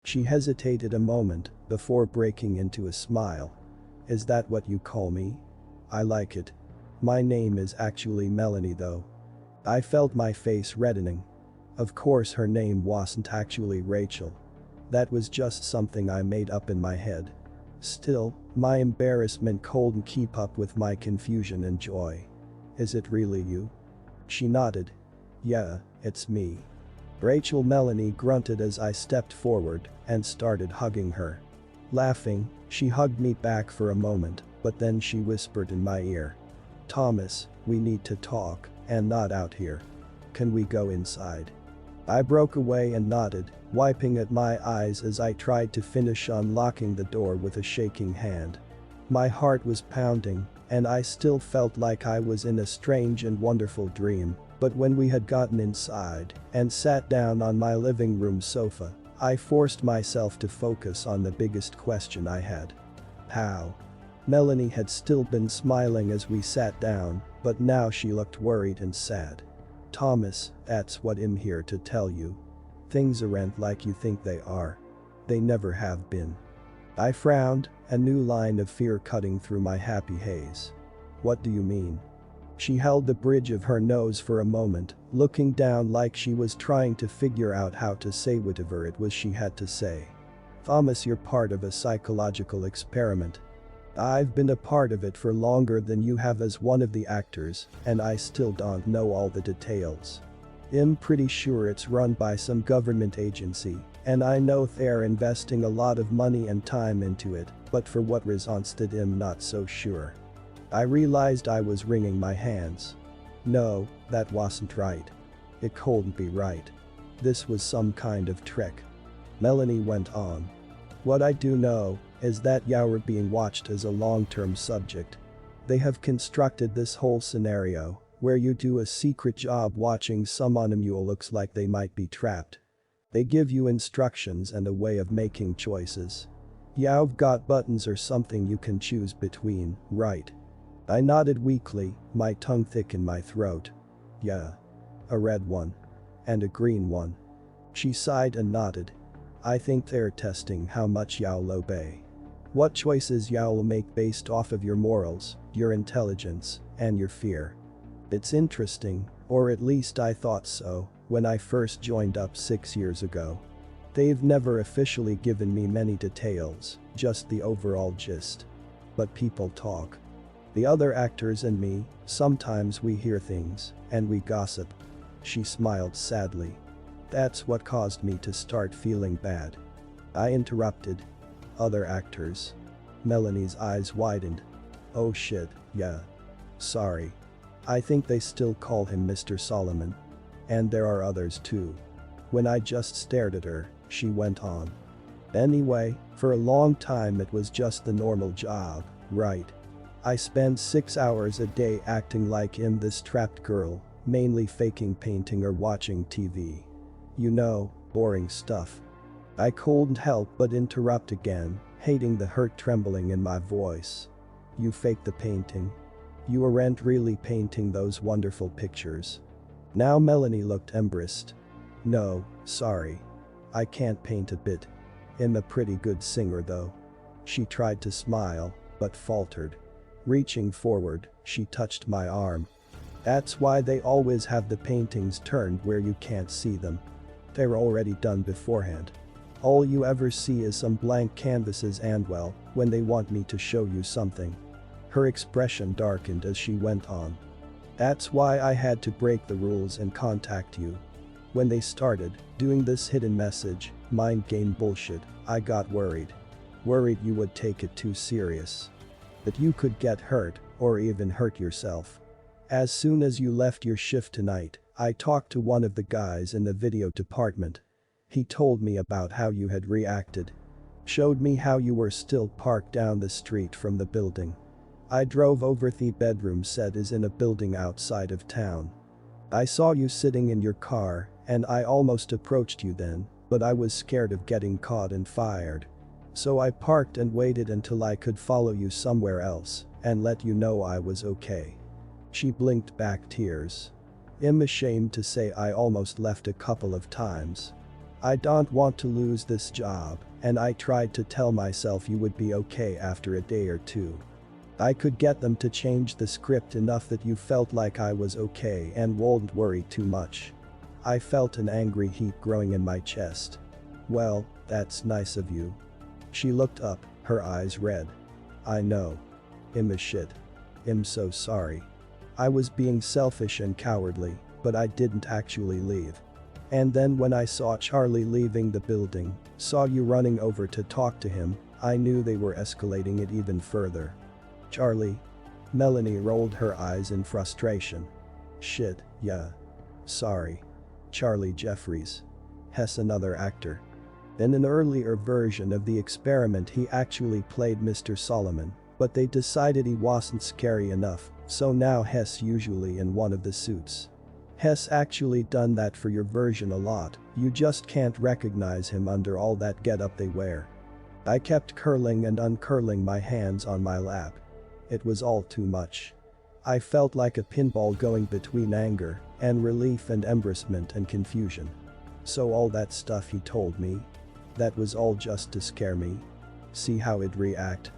She hesitated a moment before breaking into a smile. Is that what you call me? I like it. My name is actually Melanie though. I felt my face reddening. Of course her name wasn't actually Rachel. That was just something I made up in my head. Still, my embarrassment couldn't keep up with my confusion and joy. Is it really you? She nodded. Yeah, it's me. Rachel. Melanie grunted as I stepped forward and started hugging her. Laughing, she hugged me back for a moment, but then she whispered in my ear. Thomas, we need to talk, and not out here. Can we go inside? I broke away and nodded, wiping at my eyes as I tried to finish unlocking the door with a shaking hand. My heart was pounding, and I still felt like I was in a strange and wonderful dream, but when we had gotten inside and sat down on my living room sofa, I forced myself to focus on the biggest question I had. How? Melanie had still been smiling as we sat down, but now she looked worried and sad. Thomas, that's what I'm here to tell you. Things aren't like you think they are. They never have been. I frowned, a new line of fear cutting through my happy haze. What do you mean? She held the bridge of her nose for a moment, looking down like she was trying to figure out how to say whatever it was she had to say. Thomas, you're part of a psychological experiment. I've been a part of it for longer than you have as one of the actors, and I still don't know all the details. I'm pretty sure it's run by some government agency, and I know they're investing a lot of money and time into it, but for what reasons that I'm not so sure. I realized I was wringing my hands. No, that wasn't right. It couldn't be right. This was some kind of trick. Melanie went on. What I do know is that you're being watched as a long-term subject. They have constructed this whole scenario where you do a secret job watching someone who looks like they might be trapped. They give you instructions and a way of making choices. You've got buttons or something you can choose between, right? I nodded weakly, my tongue thick in my throat. Yeah. A red one. And a green one. She sighed and nodded. I think they're testing how much you'll obey. What choices you'll make based off of your morals, your intelligence, and your fear. It's interesting, or at least I thought so, when I first joined up 6 years ago. They've never officially given me many details, just the overall gist. But people talk. The other actors and me, sometimes we hear things, and we gossip. She smiled sadly. That's what caused me to start feeling bad. I interrupted. Other actors. Melanie's eyes widened. Oh shit, yeah. Sorry. I think they still call him Mr. Solomon. And there are others too. When I just stared at her, she went on. Anyway, for a long time it was just the normal job, right? I spent 6 hours a day acting like I'm this trapped girl, mainly faking painting or watching TV. You know, boring stuff. I couldn't help but interrupt again, hating the hurt trembling in my voice. You faked the painting. You weren't really painting those wonderful pictures. Now Melanie looked embarrassed. No, sorry. I can't paint a bit. I'm a pretty good singer though. She tried to smile, but faltered. Reaching forward, she touched my arm. That's why they always have the paintings turned where you can't see them. They're already done beforehand. All you ever see is some blank canvases and well, when they want me to show you something. Her expression darkened as she went on. That's why I had to break the rules and contact you. When they started doing this hidden message, mind game bullshit, I got worried. Worried you would take it too serious. That you could get hurt, or even hurt yourself. As soon as you left your shift tonight, I talked to one of the guys in the video department. He told me about how you had reacted. Showed me how you were still parked down the street from the building. I drove over. The bedroom set is in a building outside of town. I saw you sitting in your car, and I almost approached you then, but I was scared of getting caught and fired. So I parked and waited until I could follow you somewhere else, and let you know I was okay. She blinked back tears. I'm ashamed to say I almost left a couple of times. I don't want to lose this job, and I tried to tell myself you would be okay after a day or two. I could get them to change the script enough that you felt like I was okay and wouldn't worry too much. I felt an angry heat growing in my chest. Well, that's nice of you. She looked up, her eyes red. I know. I'm a shit. I'm so sorry. I was being selfish and cowardly, but I didn't actually leave. And then when I saw Charlie leaving the building, saw you running over to talk to him, I knew they were escalating it even further. Charlie? Melanie rolled her eyes in frustration. Shit, yeah. Sorry. Charlie Jeffries. Hess, another actor. In an earlier version of the experiment he actually played Mr. Solomon, but they decided he wasn't scary enough, so now Hess usually in one of the suits. Hess actually done that for your version a lot, you just can't recognize him under all that getup they wear. I kept curling and uncurling my hands on my lap. It was all too much. I felt like a pinball going between anger and relief and embarrassment and confusion. So all that stuff he told me? That was all just to scare me? See how it'd react?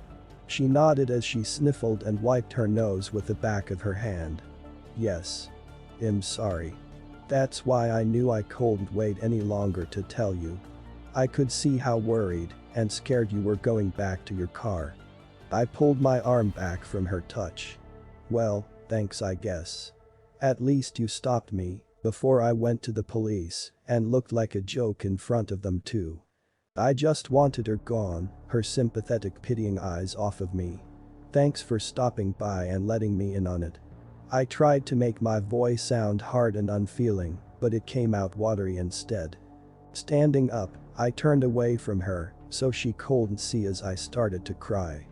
She nodded as she sniffled and wiped her nose with the back of her hand. Yes. I'm sorry. That's why I knew I couldn't wait any longer to tell you. I could see how worried and scared you were going back to your car. I pulled my arm back from her touch. Well, thanks I guess. At least you stopped me before I went to the police and looked like a joke in front of them too. I just wanted her gone, her sympathetic pitying eyes off of me. Thanks for stopping by and letting me in on it. I tried to make my voice sound hard and unfeeling, but it came out watery instead. Standing up, I turned away from her so she couldn't see as I started to cry.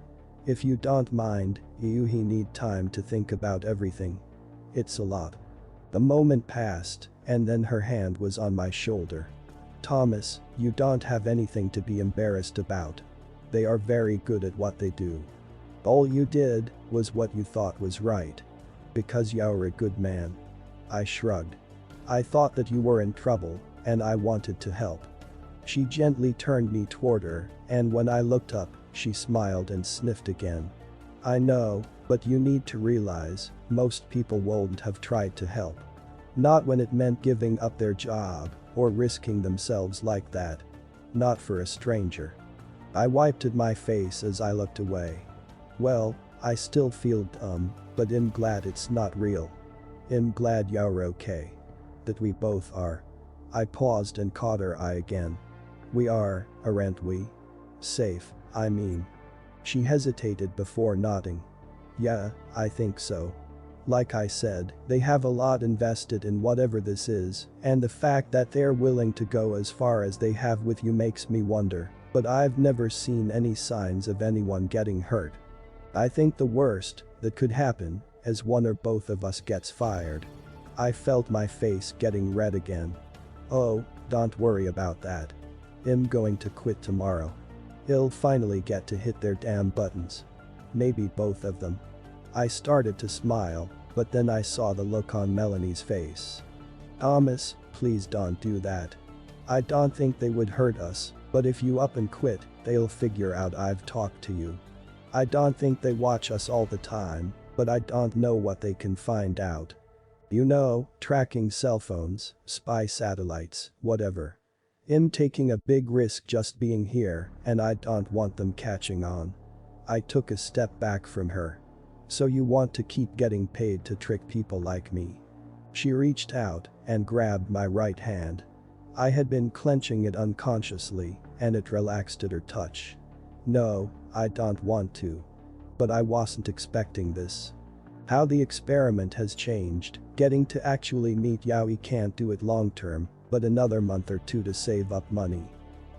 If you don't mind, you need time to think about everything. It's a lot. The moment passed, and then her hand was on my shoulder. Thomas, you don't have anything to be embarrassed about. They are very good at what they do. All you did was what you thought was right. Because you're a good man. I shrugged. I thought that you were in trouble, and I wanted to help. She gently turned me toward her, and when I looked up, she smiled and sniffed again. I know, but you need to realize, most people wouldn't have tried to help. Not when it meant giving up their job, or risking themselves like that. Not for a stranger. I wiped at my face as I looked away. Well, I still feel dumb, but I'm glad it's not real. I'm glad you're okay. That we both are. I paused and caught her eye again. We are, aren't we? Safe, I mean. She hesitated before nodding. Yeah, I think so. Like I said, they have a lot invested in whatever this is, and the fact that they're willing to go as far as they have with you makes me wonder, but I've never seen any signs of anyone getting hurt. I think the worst that could happen is one or both of us gets fired. I felt my face getting red again. Oh, don't worry about that. I'm going to quit tomorrow. I'll finally get to hit their damn buttons. Maybe both of them. I started to smile, but then I saw the look on Melanie's face. Thomas, please don't do that. I don't think they would hurt us, but if you up and quit, they'll figure out I've talked to you. I don't think they watch us all the time, but I don't know what they can find out. You know, tracking cell phones, spy satellites, whatever. I'm taking a big risk just being here, and I don't want them catching on. I took a step back from her. So you want to keep getting paid to trick people like me? She reached out and grabbed my right hand. I had been clenching it unconsciously, and it relaxed at her touch. No, I don't want to. But I wasn't expecting this. How the experiment has changed, getting to actually meet Yowie can't do it long term, but another month or two to save up money.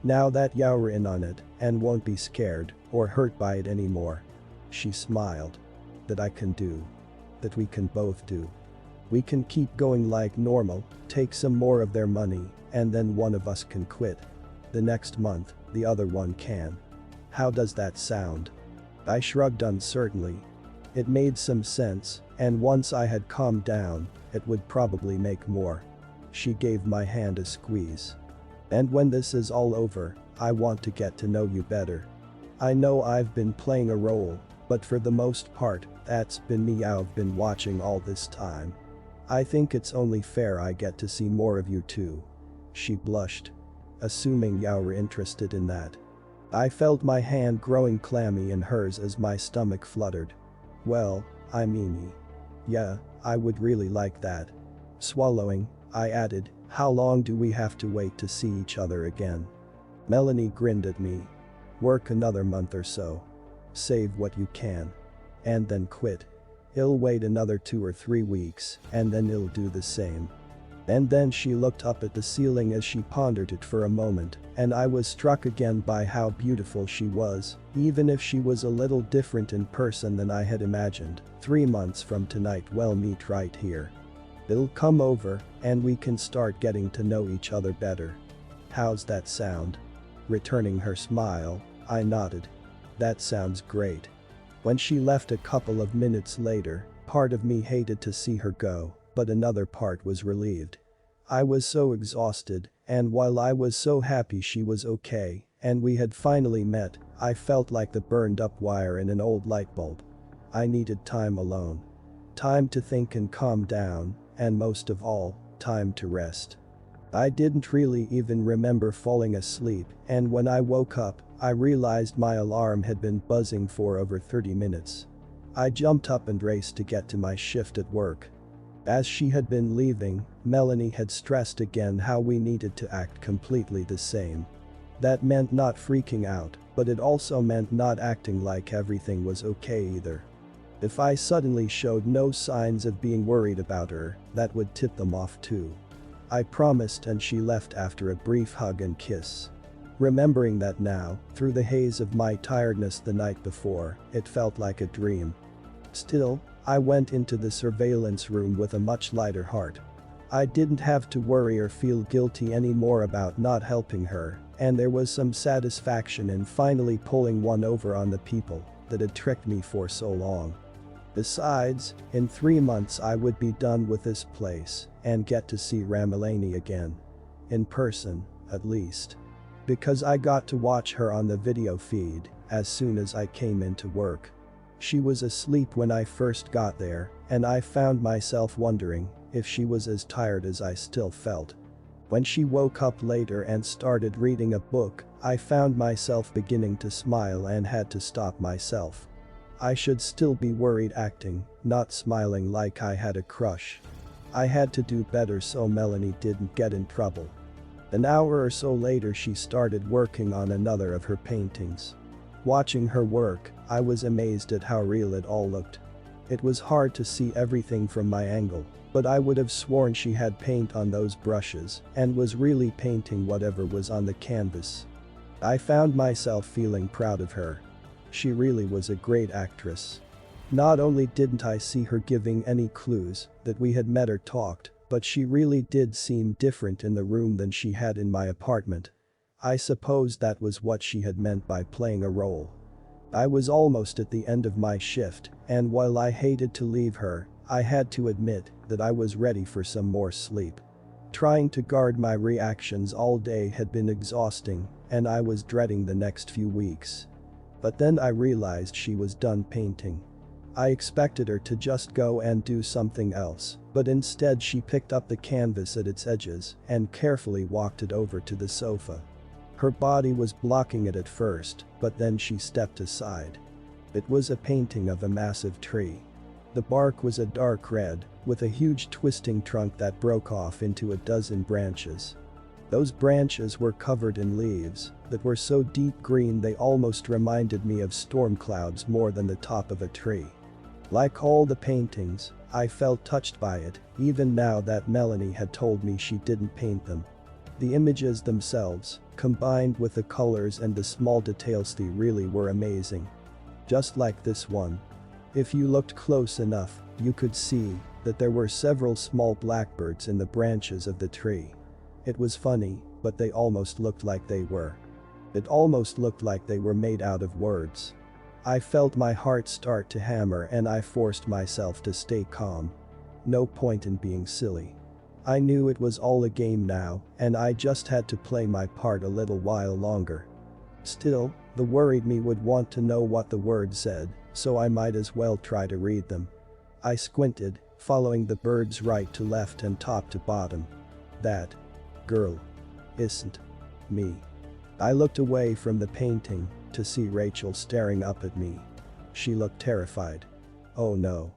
Now that you're in on it and won't be scared or hurt by it anymore. She smiled. That I can do. That we can both do. We can keep going like normal, take some more of their money, and then one of us can quit. The next month, the other one can. How does that sound? I shrugged uncertainly. It made some sense, and once I had calmed down, it would probably make more. She gave my hand a squeeze. And when this is all over, I want to get to know you better. I know I've been playing a role, but for the most part, that's been me I've been watching all this time. I think it's only fair I get to see more of you too." She blushed. Assuming you were interested in that. I felt my hand growing clammy in hers as my stomach fluttered. "Well, I mean, yeah, I would really like that." Swallowing, I added, "How long do we have to wait to see each other again?" Melanie grinned at me. "Work another month or so. Save what you can. And then quit. He'll wait another 2 or 3 weeks, and then he'll do the same." And then she looked up at the ceiling as she pondered it for a moment, and I was struck again by how beautiful she was, even if she was a little different in person than I had imagined. 3 months from tonight we'll meet right here. He'll come over, and we can start getting to know each other better. How's that sound? Returning her smile, I nodded. That sounds great. When she left a couple of minutes later, part of me hated to see her go, but another part was relieved. I was so exhausted, and while I was so happy she was okay, and we had finally met, I felt like the burned up wire in an old light bulb. I needed time alone. Time to think and calm down, and most of all, time to rest. I didn't really even remember falling asleep, and when I woke up, I realized my alarm had been buzzing for over 30 minutes. I jumped up and raced to get to my shift at work. As she had been leaving, Melanie had stressed again how we needed to act completely the same. That meant not freaking out, but it also meant not acting like everything was okay either. If I suddenly showed no signs of being worried about her, that would tip them off too. I promised, and she left after a brief hug and kiss. Remembering that now, through the haze of my tiredness the night before, it felt like a dream. Still, I went into the surveillance room with a much lighter heart. I didn't have to worry or feel guilty anymore about not helping her, and there was some satisfaction in finally pulling one over on the people that had tricked me for so long. Besides, in 3 months I would be done with this place and get to see Ramalani again. In person, at least. Because I got to watch her on the video feed as soon as I came into work. She was asleep when I first got there, and I found myself wondering if she was as tired as I still felt. When she woke up later and started reading a book, I found myself beginning to smile and had to stop myself. I should still be worried acting, not smiling like I had a crush. I had to do better so Melanie didn't get in trouble. An hour or so later she started working on another of her paintings. Watching her work, I was amazed at how real it all looked. It was hard to see everything from my angle, but I would have sworn she had paint on those brushes and was really painting whatever was on the canvas. I found myself feeling proud of her. She really was a great actress. Not only didn't I see her giving any clues that we had met or talked, but she really did seem different in the room than she had in my apartment. I suppose that was what she had meant by playing a role. I was almost at the end of my shift, and while I hated to leave her, I had to admit that I was ready for some more sleep. Trying to guard my reactions all day had been exhausting, and I was dreading the next few weeks. But then I realized she was done painting. I expected her to just go and do something else, but instead she picked up the canvas at its edges and carefully walked it over to the sofa. Her body was blocking it at first, but then she stepped aside. It was a painting of a massive tree. The bark was a dark red, with a huge twisting trunk that broke off into a dozen branches. Those branches were covered in leaves that were so deep green they almost reminded me of storm clouds more than the top of a tree. Like all the paintings, I felt touched by it, even now that Melanie had told me she didn't paint them. The images themselves, combined with the colors and the small details, they really were amazing. Just like this one. If you looked close enough, you could see that there were several small blackbirds in the branches of the tree. It was funny, but they almost looked like they were. It almost looked like they were made out of words. I felt my heart start to hammer and I forced myself to stay calm. No point in being silly. I knew it was all a game now, and I just had to play my part a little while longer. Still, the worried me would want to know what the words said, so I might as well try to read them. I squinted, following the birds right to left and top to bottom. That girl isn't me. I looked away from the painting to see Rachel staring up at me. She looked terrified. Oh no.